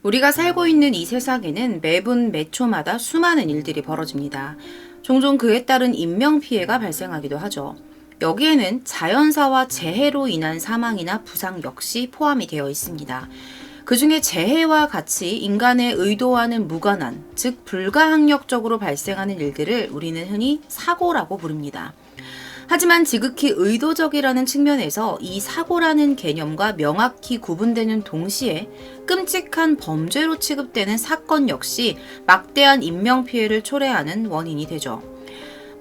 우리가 살고 있는 이 세상에는 매분 매 초마다 수많은 일들이 벌어집니다. 종종 그에 따른 인명피해가 발생하기도 하죠. 여기에는 자연사와 재해로 인한 사망이나 부상 역시 포함이 되어 있습니다. 그 중에 재해와 같이 인간의 의도와는 무관한, 즉 불가항력적으로 발생하는 일들을 우리는 흔히 사고라고 부릅니다. 하지만 지극히 의도적이라는 측면에서 이 사고라는 개념과 명확히 구분되는 동시에 끔찍한 범죄로 취급되는 사건 역시 막대한 인명피해를 초래하는 원인이 되죠.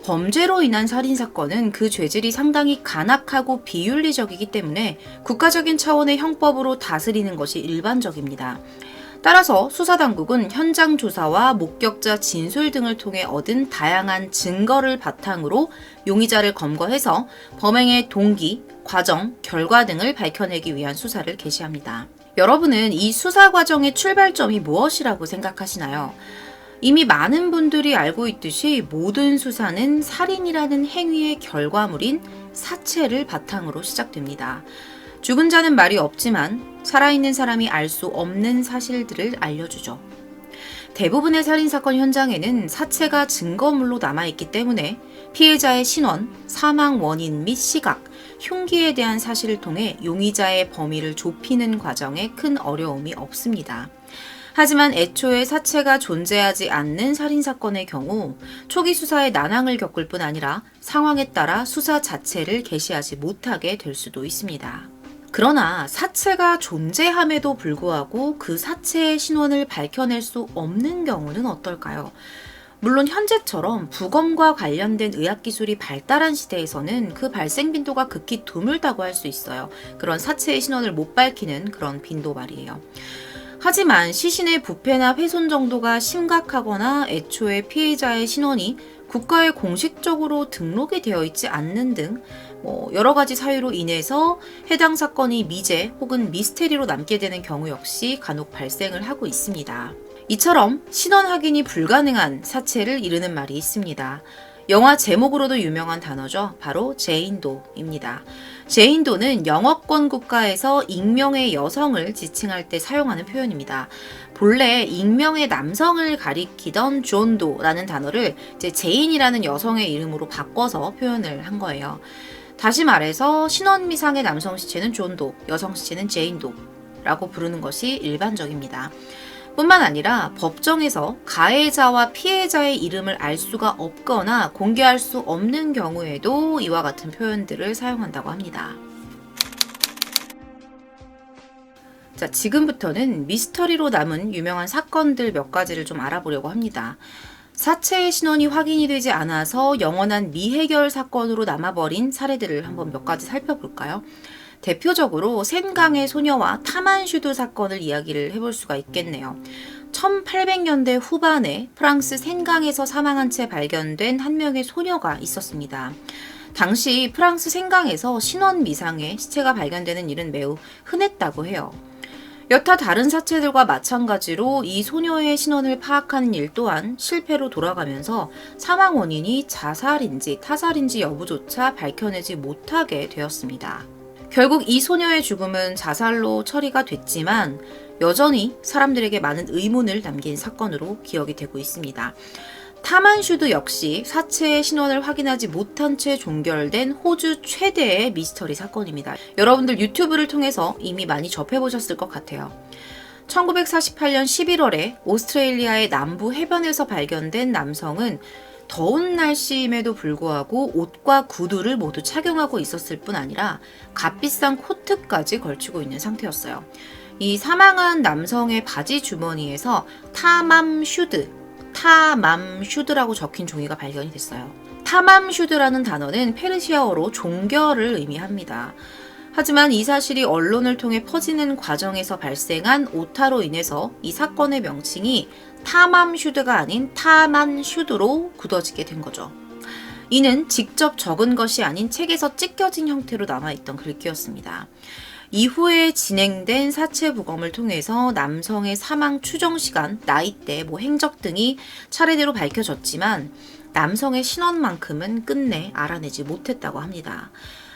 범죄로 인한 살인사건은 그 죄질이 상당히 간악하고 비윤리적이기 때문에 국가적인 차원의 형법으로 다스리는 것이 일반적입니다. 따라서 수사당국은 현장 조사와 목격자 진술 등을 통해 얻은 다양한 증거를 바탕으로 용의자를 검거해서 범행의 동기, 과정, 결과 등을 밝혀내기 위한 수사를 개시합니다. 여러분은 이 수사 과정의 출발점이 무엇이라고 생각하시나요? 이미 많은 분들이 알고 있듯이 모든 수사는 살인이라는 행위의 결과물인 사체를 바탕으로 시작됩니다. 죽은 자는 말이 없지만 살아있는 사람이 알 수 없는 사실들을 알려주죠. 대부분의 살인사건 현장에는 사체가 증거물로 남아있기 때문에 피해자의 신원, 사망 원인 및 시각, 흉기에 대한 사실을 통해 용의자의 범위를 좁히는 과정에 큰 어려움이 없습니다. 하지만 애초에 사체가 존재하지 않는 살인사건의 경우 초기 수사에 난항을 겪을 뿐 아니라 상황에 따라 수사 자체를 개시하지 못하게 될 수도 있습니다. 그러나 사체가 존재함에도 불구하고 그 사체의 신원을 밝혀낼 수 없는 경우는 어떨까요? 물론 현재처럼 부검과 관련된 의학기술이 발달한 시대에서는 그 발생 빈도가 극히 드물다고 할 수 있어요. 그런 사체의 신원을 못 밝히는 그런 빈도 말이에요. 하지만 시신의 부패나 훼손 정도가 심각하거나 애초에 피해자의 신원이 국가에 공식적으로 등록이 되어 있지 않는 등 여러 가지 사유로 인해서 해당 사건이 미제 혹은 미스테리로 남게 되는 경우 역시 간혹 발생을 하고 있습니다. 이처럼 신원 확인이 불가능한 사체를 이르는 말이 있습니다. 영화 제목으로도 유명한 단어죠. 바로 제인도입니다. 제인도는 영어권 국가에서 익명의 여성을 지칭할 때 사용하는 표현입니다. 본래 익명의 남성을 가리키던 존도라는 단어를 이제 제인이라는 여성의 이름으로 바꿔서 표현을 한 거예요. 다시 말해서 신원미상의 남성 시체는 존도, 여성 시체는 제인도라고 부르는 것이 일반적입니다. 뿐만 아니라 법정에서 가해자와 피해자의 이름을 알 수가 없거나 공개할 수 없는 경우에도 이와 같은 표현들을 사용한다고 합니다. 자, 지금부터는 미스터리로 남은 유명한 사건들 몇 가지를 좀 알아보려고 합니다. 사체의 신원이 확인이 되지 않아서 영원한 미해결 사건으로 남아버린 사례들을 한번 몇 가지 살펴볼까요? 대표적으로 센강의 소녀와 타만슈드 사건을 이야기를 해볼 수가 있겠네요. 1800년대 후반에 프랑스 센강에서 사망한 채 발견된 한 명의 소녀가 있었습니다. 당시 프랑스 센강에서 신원 미상의 시체가 발견되는 일은 매우 흔했다고 해요. 여타 다른 사체들과 마찬가지로 이 소녀의 신원을 파악하는 일 또한 실패로 돌아가면서 사망 원인이 자살인지 타살인지 여부조차 밝혀내지 못하게 되었습니다. 결국 이 소녀의 죽음은 자살로 처리가 됐지만 여전히 사람들에게 많은 의문을 남긴 사건으로 기억이 되고 있습니다. 타만슈드 역시 사체의 신원을 확인하지 못한 채 종결된 호주 최대의 미스터리 사건입니다. 여러분들 유튜브를 통해서 이미 많이 접해보셨을 것 같아요. 1948년 11월에 오스트레일리아의 남부 해변에서 발견된 남성은 더운 날씨임에도 불구하고 옷과 구두를 모두 착용하고 있었을 뿐 아니라 값비싼 코트까지 걸치고 있는 상태였어요. 이 사망한 남성의 바지 주머니에서 타맘슈드라고 적힌 종이가 발견이 됐어요. 타맘슈드라는 단어는 페르시아어로 종결을 의미합니다. 하지만 이 사실이 언론을 통해 퍼지는 과정에서 발생한 오타로 인해서 이 사건의 명칭이 타맘슈드가 아닌 타만슈드로 굳어지게 된 거죠. 이는 직접 적은 것이 아닌 책에서 찢겨진 형태로 남아있던 글귀였습니다. 이후에 진행된 사체 부검을 통해서 남성의 사망 추정 시간, 나이대, 행적 등이 차례대로 밝혀졌지만 남성의 신원만큼은 끝내 알아내지 못했다고 합니다.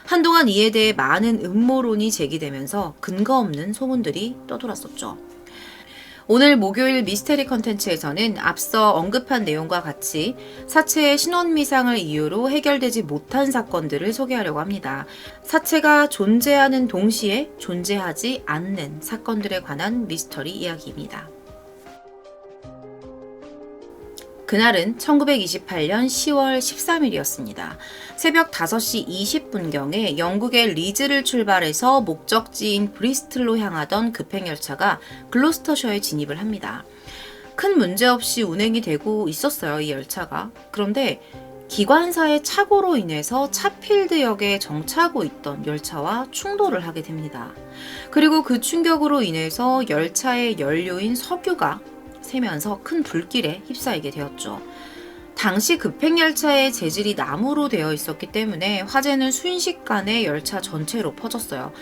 한동안 이에 대해 많은 음모론이 제기되면서 근거 없는 소문들이 떠돌았었죠. 오늘 목요일 미스테리 컨텐츠에서는 앞서 언급한 내용과 같이 사체의 신원미상을 이유로 해결되지 못한 사건들을 소개하려고 합니다. 사체가 존재하는 동시에 존재하지 않는 사건들에 관한 미스터리 이야기입니다. 그날은 1928년 10월 13일이었습니다. 새벽 5시 20분경에 영국의 리즈를 출발해서 목적지인 브리스틀로 향하던 급행열차가 글로스터셔에 진입을 합니다. 큰 문제 없이 운행이 되고 있었어요, 이 열차가. 그런데 기관사의 착오로 인해서 차필드역에 정차하고 있던 열차와 충돌을 하게 됩니다. 그리고 그 충격으로 인해서 열차의 연료인 석유가 새면서 큰 불길에 휩싸이게 되었죠. 당시 급행열차의 재질이 나무로 되어 있었기 때문에 화재는 순식간에 열차 전체로 퍼졌어요.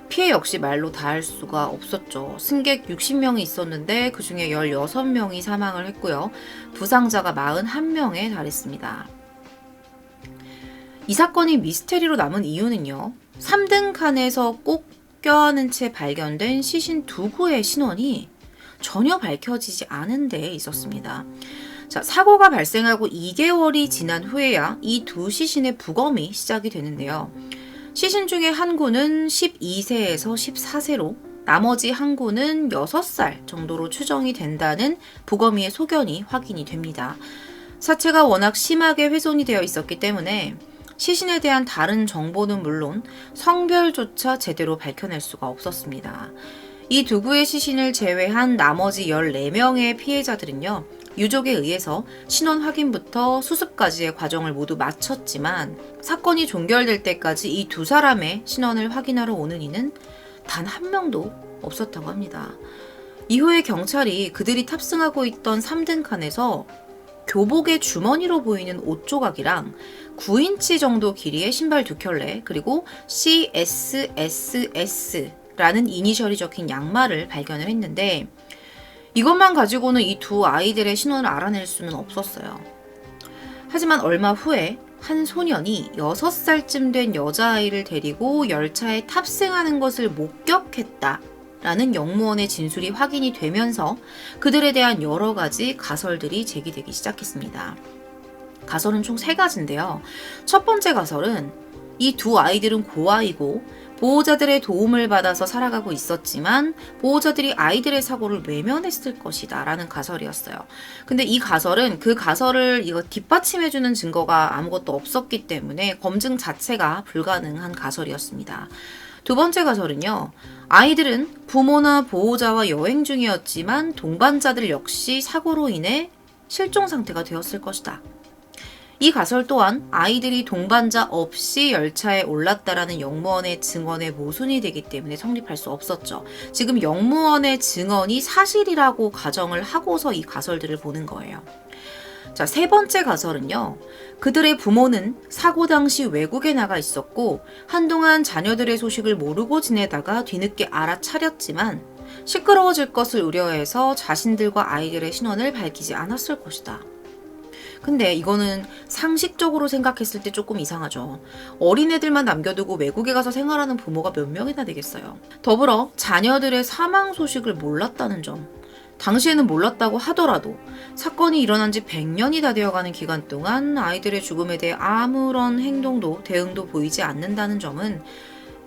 피해 역시 말로 다할 수가 없었죠. 승객 60명이 있었는데 그 중에 16명이 사망을 했고요. 부상자가 41명에 달했습니다. 이 사건이 미스테리로 남은 이유는요. 3등 칸에서 꼭 껴안은 채 발견된 시신 2구의 신원이 전혀 밝혀지지 않은 데에 있었습니다. 자, 사고가 발생하고 2개월이 지난 후에야 이 두 시신의 부검이 시작이 되는데요. 시신 중에 한 구는 12세에서 14세로 나머지 한 구는 6살 정도로 추정이 된다는 부검의의 소견이 확인이 됩니다. 사체가 워낙 심하게 훼손이 되어 있었기 때문에 시신에 대한 다른 정보는 물론 성별조차 제대로 밝혀낼 수가 없었습니다. 이 두 구의 시신을 제외한 나머지 14명의 피해자들은요. 유족에 의해서 신원 확인부터 수습까지의 과정을 모두 마쳤지만 사건이 종결될 때까지 이 두 사람의 신원을 확인하러 오는 이는 단 한 명도 없었다고 합니다. 이후에 경찰이 그들이 탑승하고 있던 3등 칸에서 교복의 주머니로 보이는 옷 조각이랑 9인치 정도 길이의 신발 2켤레 그리고 CSSS 라는 이니셜이 적힌 양말을 발견을 했는데 이것만 가지고는 이 두 아이들의 신원을 알아낼 수는 없었어요. 하지만 얼마 후에 한 소년이 6살쯤 된 여자아이를 데리고 열차에 탑승하는 것을 목격했다라는 영무원의 진술이 확인이 되면서 그들에 대한 여러 가지 가설들이 제기되기 시작했습니다. 가설은 총 3가지인데요. 첫 번째 가설은 이 두 아이들은 고아이고 보호자들의 도움을 받아서 살아가고 있었지만 보호자들이 아이들의 사고를 외면했을 것이다 라는 가설이었어요. 근데 이 가설은 그 가설을 뒷받침해주는 증거가 아무것도 없었기 때문에 검증 자체가 불가능한 가설이었습니다. 두 번째 가설은요. 아이들은 부모나 보호자와 여행 중이었지만 동반자들 역시 사고로 인해 실종 상태가 되었을 것이다. 이 가설 또한 아이들이 동반자 없이 열차에 올랐다라는 영무원의 증언에 모순이 되기 때문에 성립할 수 없었죠. 지금 영무원의 증언이 사실이라고 가정을 하고서 이 가설들을 보는 거예요. 자, 3번째 가설은요. 그들의 부모는 사고 당시 외국에 나가 있었고 한동안 자녀들의 소식을 모르고 지내다가 뒤늦게 알아차렸지만 시끄러워질 것을 우려해서 자신들과 아이들의 신원을 밝히지 않았을 것이다. 근데 이거는 상식적으로 생각했을 때 조금 이상하죠. 어린애들만 남겨두고 외국에 가서 생활하는 부모가 몇 명이나 되겠어요. 더불어 자녀들의 사망 소식을 몰랐다는 점. 당시에는 몰랐다고 하더라도 사건이 일어난 지 100년이 다 되어가는 기간 동안 아이들의 죽음에 대해 아무런 행동도 대응도 보이지 않는다는 점은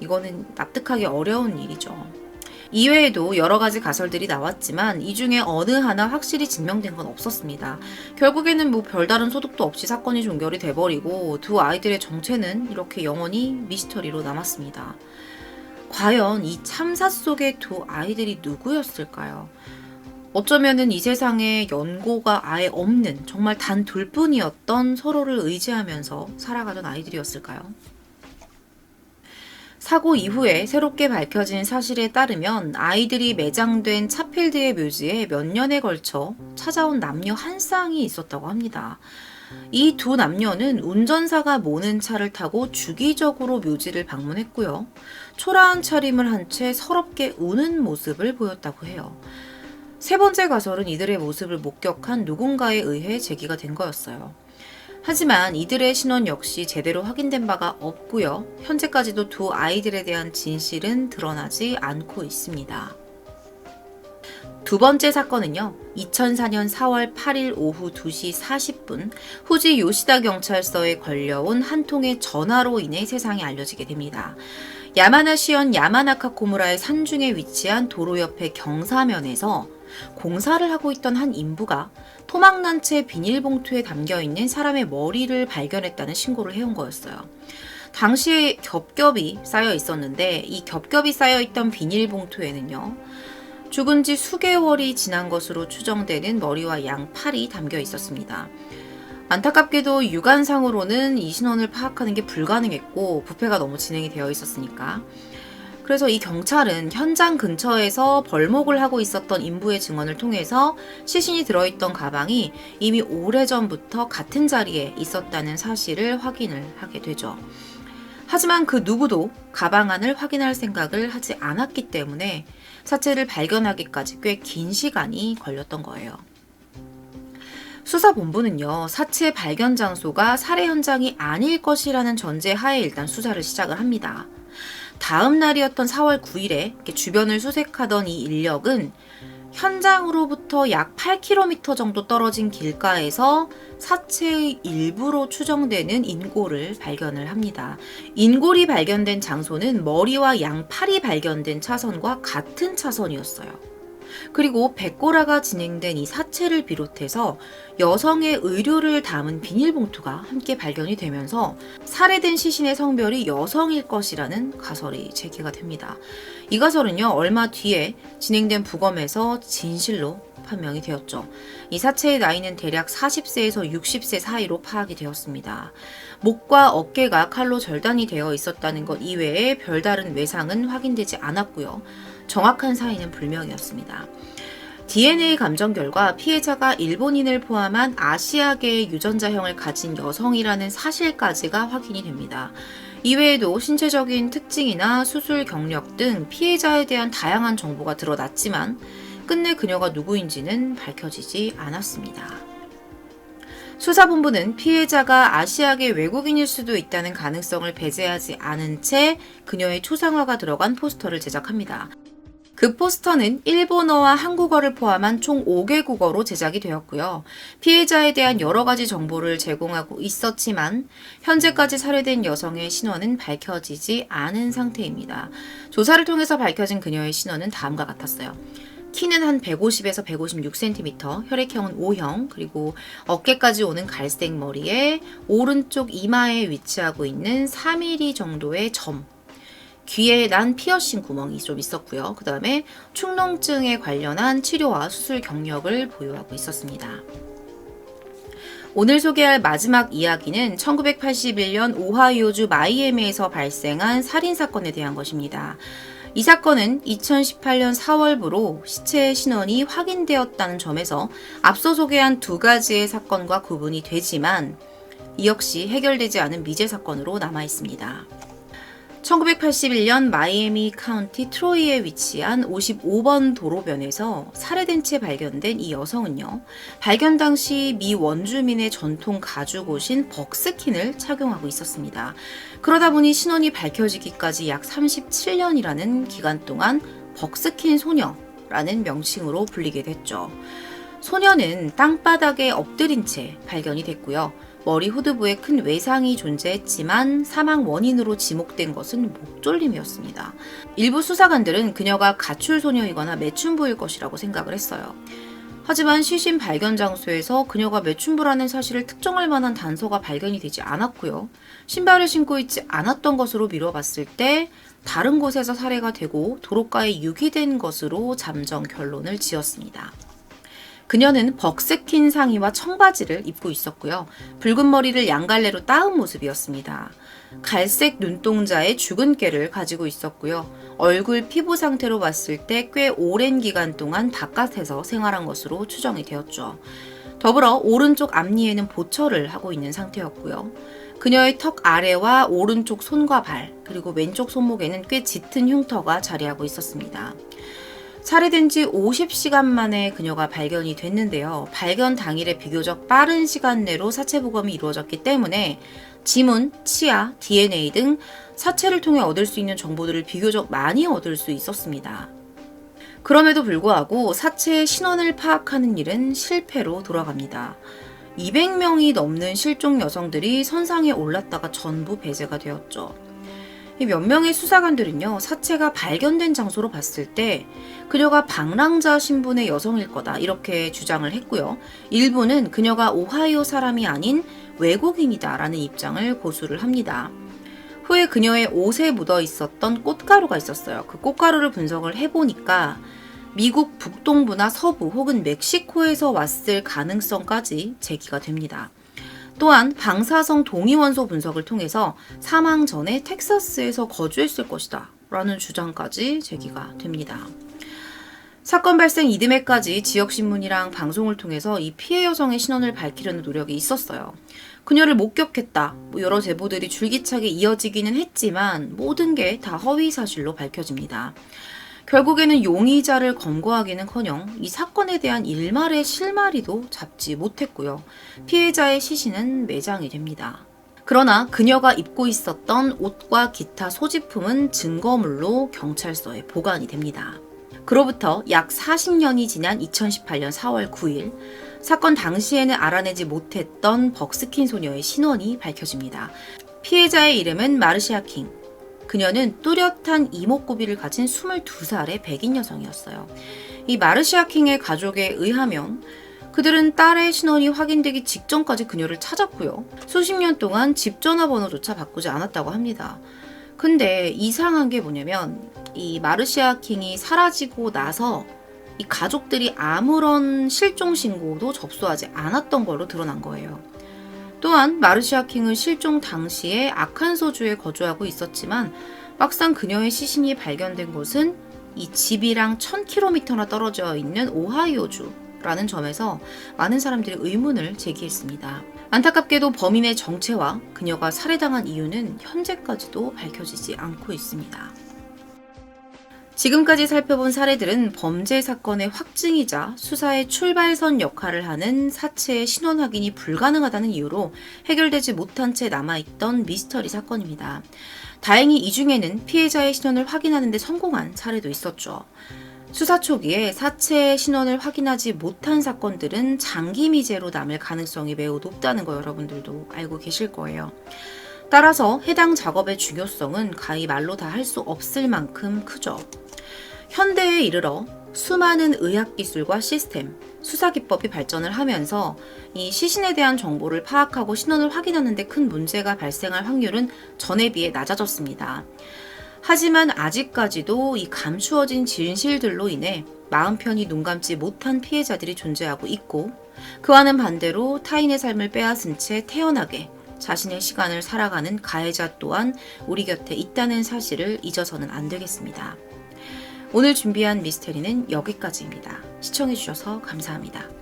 이거는 납득하기 어려운 일이죠. 이외에도 여러 가지 가설들이 나왔지만 이 중에 어느 하나 확실히 증명된 건 없었습니다. 결국에는 별다른 소득도 없이 사건이 종결이 돼버리고 두 아이들의 정체는 이렇게 영원히 미스터리로 남았습니다. 과연 이 참사 속의 두 아이들이 누구였을까요? 어쩌면은 이 세상에 연고가 아예 없는 정말 단 둘뿐이었던 서로를 의지하면서 살아가던 아이들이었을까요? 사고 이후에 새롭게 밝혀진 사실에 따르면 아이들이 매장된 차필드의 묘지에 몇 년에 걸쳐 찾아온 남녀 한 쌍이 있었다고 합니다. 이 두 남녀는 운전사가 모는 차를 타고 주기적으로 묘지를 방문했고요. 초라한 차림을 한 채 서럽게 우는 모습을 보였다고 해요. 3번째 가설은 이들의 모습을 목격한 누군가에 의해 제기가 된 거였어요. 하지만 이들의 신원 역시 제대로 확인된 바가 없고요. 현재까지도 두 아이들에 대한 진실은 드러나지 않고 있습니다. 두 번째 사건은요, 2004년 4월 8일 오후 2시 40분 후지 요시다 경찰서에 걸려온 한 통의 전화로 인해 세상에 알려지게 됩니다. 야마나시현 야마나카 코무라의 산중에 위치한 도로 옆의 경사면에서 공사를 하고 있던 한 인부가 토막난 채 비닐봉투에 담겨있는 사람의 머리를 발견했다는 신고를 해온 거였어요. 당시에 겹겹이 쌓여 있었는데 이 겹겹이 쌓여있던 비닐봉투에는요, 죽은 지 수개월이 지난 것으로 추정되는 머리와 양팔이 담겨 있었습니다. 안타깝게도 육안상으로는 이 신원을 파악하는 게 불가능했고 부패가 너무 진행이 되어 있었으니까. 그래서 이 경찰은 현장 근처에서 벌목을 하고 있었던 인부의 증언을 통해서 시신이 들어있던 가방이 이미 오래전부터 같은 자리에 있었다는 사실을 확인을 하게 되죠. 하지만 그 누구도 가방 안을 확인할 생각을 하지 않았기 때문에 사체를 발견하기까지 꽤 긴 시간이 걸렸던 거예요. 수사본부는요, 사체 발견 장소가 살해 현장이 아닐 것이라는 전제 하에 일단 수사를 시작을 합니다. 다음 날이었던 4월 9일에 주변을 수색하던 이 인력은 현장으로부터 약 8km 정도 떨어진 길가에서 사체의 일부로 추정되는 인골을 발견을 합니다. 인골이 발견된 장소는 머리와 양팔이 발견된 차선과 같은 차선이었어요. 그리고 백고라가 진행된 이 사체를 비롯해서 여성의 의료를 담은 비닐봉투가 함께 발견이 되면서 살해된 시신의 성별이 여성일 것이라는 가설이 제기가 됩니다. 이 가설은요, 얼마 뒤에 진행된 부검에서 진실로 판명이 되었죠. 이 사체의 나이는 대략 40세에서 60세 사이로 파악이 되었습니다. 목과 어깨가 칼로 절단이 되어 있었다는 것 이외에 별다른 외상은 확인되지 않았고요. 정확한 사인은 불명이었습니다. DNA 감정 결과 피해자가 일본인을 포함한 아시아계의 유전자형을 가진 여성이라는 사실까지가 확인이 됩니다. 이외에도 신체적인 특징이나 수술 경력 등 피해자에 대한 다양한 정보가 드러났지만 끝내 그녀가 누구인지는 밝혀지지 않았습니다. 수사본부는 피해자가 아시아계 외국인일 수도 있다는 가능성을 배제하지 않은 채 그녀의 초상화가 들어간 포스터를 제작합니다. 그 포스터는 일본어와 한국어를 포함한 총 5개 국어로 제작이 되었고요. 피해자에 대한 여러 가지 정보를 제공하고 있었지만 현재까지 살해된 여성의 신원은 밝혀지지 않은 상태입니다. 조사를 통해서 밝혀진 그녀의 신원은 다음과 같았어요. 키는 한 150에서 156cm, 혈액형은 O형, 그리고 어깨까지 오는 갈색 머리에 오른쪽 이마에 위치하고 있는 3mm 정도의 점, 귀에 난 피어싱 구멍이 좀 있었고요. 그 다음에 축농증에 관련한 치료와 수술 경력을 보유하고 있었습니다. 오늘 소개할 마지막 이야기는 1981년 오하이오주 마이애미에서 발생한 살인사건에 대한 것입니다. 이 사건은 2018년 4월부로 시체의 신원이 확인되었다는 점에서 앞서 소개한 두 가지의 사건과 구분이 되지만 이 역시 해결되지 않은 미제 사건으로 남아 있습니다. 1981년 마이애미 카운티 트로이에 위치한 55번 도로변에서 살해된 채 발견된 이 여성은요, 발견 당시 미 원주민의 전통 가죽 옷인 벅스킨을 착용하고 있었습니다. 그러다 보니 신원이 밝혀지기까지 약 37년이라는 기간 동안 벅스킨 소녀라는 명칭으로 불리게 됐죠. 소녀는 땅바닥에 엎드린 채 발견이 됐고요. 머리 후두부에 큰 외상이 존재했지만 사망 원인으로 지목된 것은 목졸림이었습니다. 일부 수사관들은 그녀가 가출 소녀이거나 매춘부일 것이라고 생각을 했어요. 하지만 시신 발견 장소에서 그녀가 매춘부라는 사실을 특정할 만한 단서가 발견이 되지 않았고요. 신발을 신고 있지 않았던 것으로 미뤄봤을 때 다른 곳에서 살해가 되고 도로가에 유기된 것으로 잠정 결론을 지었습니다. 그녀는 벅스킨 상의와 청바지를 입고 있었고요. 붉은 머리를 양갈래로 따은 모습이었습니다. 갈색 눈동자에 죽은 깨를 가지고 있었고요. 얼굴 피부 상태로 봤을 때 꽤 오랜 기간 동안 바깥에서 생활한 것으로 추정이 되었죠. 더불어 오른쪽 앞니에는 보철을 하고 있는 상태였고요. 그녀의 턱 아래와 오른쪽 손과 발, 그리고 왼쪽 손목에는 꽤 짙은 흉터가 자리하고 있었습니다. 살해된 지 50시간 만에 그녀가 발견이 됐는데요. 발견 당일에 비교적 빠른 시간 내로 사체 부검이 이루어졌기 때문에 지문, 치아, DNA 등 사체를 통해 얻을 수 있는 정보들을 비교적 많이 얻을 수 있었습니다. 그럼에도 불구하고 사체의 신원을 파악하는 일은 실패로 돌아갑니다. 200명이 넘는 실종 여성들이 선상에 올랐다가 전부 배제가 되었죠. 몇 명의 수사관들은요, 사체가 발견된 장소로 봤을 때 그녀가 방랑자 신분의 여성일 거다 이렇게 주장을 했고요. 일부는 그녀가 오하이오 사람이 아닌 외국인이다라는 입장을 고수를 합니다. 후에 그녀의 옷에 묻어 있었던 꽃가루가 있었어요. 그 꽃가루를 분석을 해보니까 미국 북동부나 서부 혹은 멕시코에서 왔을 가능성까지 제기가 됩니다. 또한 방사성 동위원소 분석을 통해서 사망 전에 텍사스에서 거주했을 것이다 라는 주장까지 제기가 됩니다. 사건 발생 이듬해까지 지역신문이랑 방송을 통해서 이 피해 여성의 신원을 밝히려는 노력이 있었어요. 그녀를 목격했다, 여러 제보들이 줄기차게 이어지기는 했지만 모든 게 다 허위 사실로 밝혀집니다. 결국에는 용의자를 검거하기는커녕 이 사건에 대한 일말의 실마리도 잡지 못했고요. 피해자의 시신은 매장이 됩니다. 그러나 그녀가 입고 있었던 옷과 기타 소지품은 증거물로 경찰서에 보관이 됩니다. 그로부터 약 40년이 지난 2018년 4월 9일 사건 당시에는 알아내지 못했던 벅스킨 소녀의 신원이 밝혀집니다. 피해자의 이름은 마르시아 킹. 그녀는 뚜렷한 이목구비를 가진 22살의 백인 여성이었어요. 이 마르시아 킹의 가족에 의하면 그들은 딸의 신원이 확인되기 직전까지 그녀를 찾았고요. 수십 년 동안 집 전화번호조차 바꾸지 않았다고 합니다. 근데 이상한 게 뭐냐면 이 마르시아 킹이 사라지고 나서 이 가족들이 아무런 실종 신고도 접수하지 않았던 걸로 드러난 거예요. 또한 마르시아 킹은 실종 당시에 아칸소주에 거주하고 있었지만 막상 그녀의 시신이 발견된 곳은 이 집이랑 1000km나 떨어져 있는 오하이오주라는 점에서 많은 사람들이 의문을 제기했습니다. 안타깝게도 범인의 정체와 그녀가 살해당한 이유는 현재까지도 밝혀지지 않고 있습니다. 지금까지 살펴본 사례들은 범죄 사건의 확증이자 수사의 출발선 역할을 하는 사체의 신원 확인이 불가능하다는 이유로 해결되지 못한 채 남아있던 미스터리 사건입니다. 다행히 이 중에는 피해자의 신원을 확인하는 데 성공한 사례도 있었죠. 수사 초기에 사체의 신원을 확인하지 못한 사건들은 장기 미제로 남을 가능성이 매우 높다는 거 여러분들도 알고 계실 거예요. 따라서 해당 작업의 중요성은 가히 말로 다 할 수 없을 만큼 크죠. 현대에 이르러 수많은 의학기술과 시스템, 수사기법이 발전을 하면서 이 시신에 대한 정보를 파악하고 신원을 확인하는 데 큰 문제가 발생할 확률은 전에 비해 낮아졌습니다. 하지만 아직까지도 이 감추어진 진실들로 인해 마음 편히 눈 감지 못한 피해자들이 존재하고 있고, 그와는 반대로 타인의 삶을 빼앗은 채 태연하게 자신의 시간을 살아가는 가해자 또한 우리 곁에 있다는 사실을 잊어서는 안 되겠습니다. 오늘 준비한 미스테리는 여기까지입니다. 시청해주셔서 감사합니다.